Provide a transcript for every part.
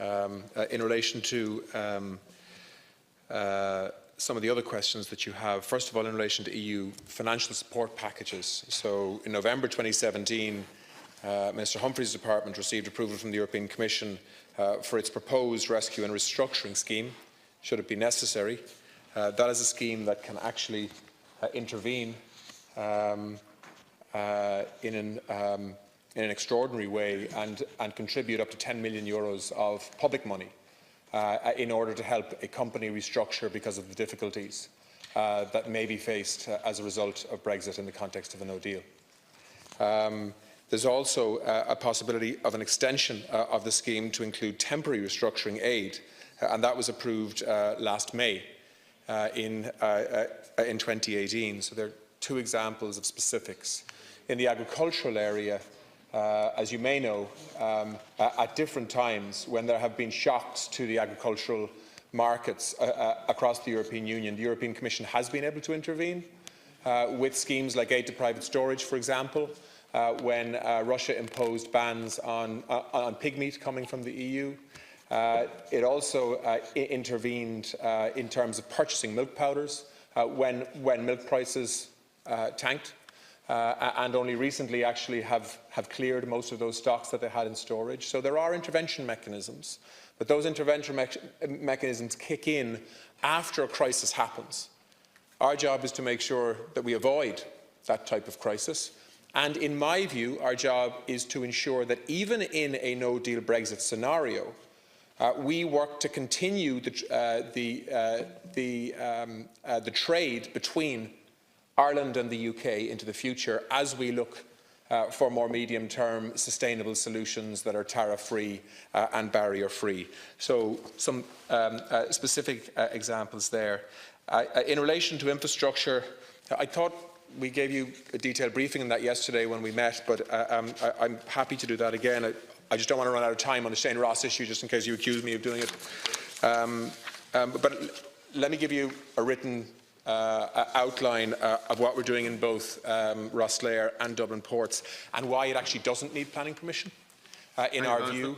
In relation to some of the other questions that you have, first of all, in relation to EU financial support packages. So in November 2017, Minister Humphrey's department received approval from the European Commission for its proposed rescue and restructuring scheme, should it be necessary. That is a scheme that can actually intervene in an extraordinary way and contribute up to €10 million of public money in order to help a company restructure because of the difficulties that may be faced as a result of Brexit in the context of a no deal. There's also a possibility of an extension of the scheme to include temporary restructuring aid, and that was approved last May in 2018. So there are two examples of specifics. In the agricultural area, as you may know, at different times when there have been shocks to the agricultural markets across the European Commission has been able to intervene with schemes like aid to private storage, for example, when Russia imposed bans on pig meat coming from the EU. It also intervened in terms of purchasing milk powders when milk prices tanked. And only recently actually have cleared most of those stocks that they had in storage. So there are intervention mechanisms, but those intervention mechanisms kick in after a crisis happens. Our job is to make sure that we avoid that type of crisis. And in my view, our job is to ensure that even in a no-deal Brexit scenario, we work to continue the trade between Ireland and the UK into the future as we look for more medium-term sustainable solutions that are tariff-free and barrier-free. So some specific examples there. In relation to infrastructure, I thought we gave you a detailed briefing on that yesterday when we met, but I'm happy to do that again. I just don't want to run out of time on the Shane Ross issue, just in case you accuse me of doing it. But let me give you a written outline of what we're doing in both Rosslare and Dublin ports and why it actually doesn't need planning permission, in our view,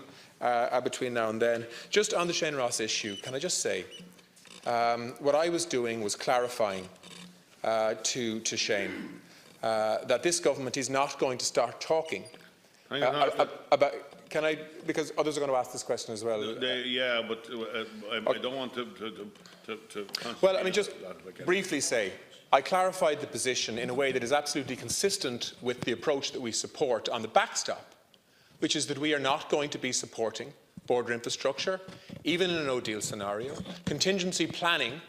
between now and then. Just on the Shane Ross issue, can I just say, what I was doing was clarifying to Shane that this government is not going to start talking about. Can I, because others are going to ask this question as well. Yeah, but I don't want to well, I mean, just briefly say, I clarified the position in a way that is absolutely consistent with the approach that we support on the backstop, which is that we are not going to be supporting border infrastructure, even in a no-deal scenario. Contingency planning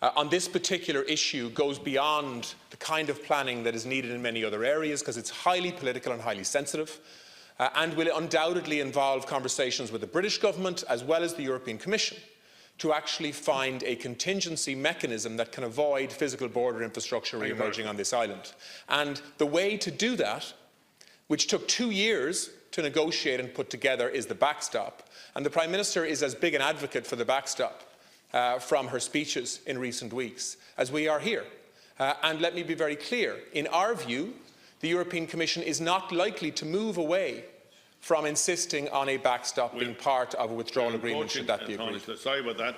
on this particular issue goes beyond the kind of planning that is needed in many other areas because it's highly political and highly sensitive. And will undoubtedly involve conversations with the British government as well as the European Commission to actually find a contingency mechanism that can avoid physical border infrastructure re-emerging on this island. And the way to do that, which took 2 years to negotiate and put together, is the backstop. And the Prime Minister is as big an advocate for the backstop from her speeches in recent weeks as we are here. And let me be very clear, in our view, the European Commission is not likely to move away from insisting on a backstop being part of a withdrawal agreement should that be agreed. Sorry about that.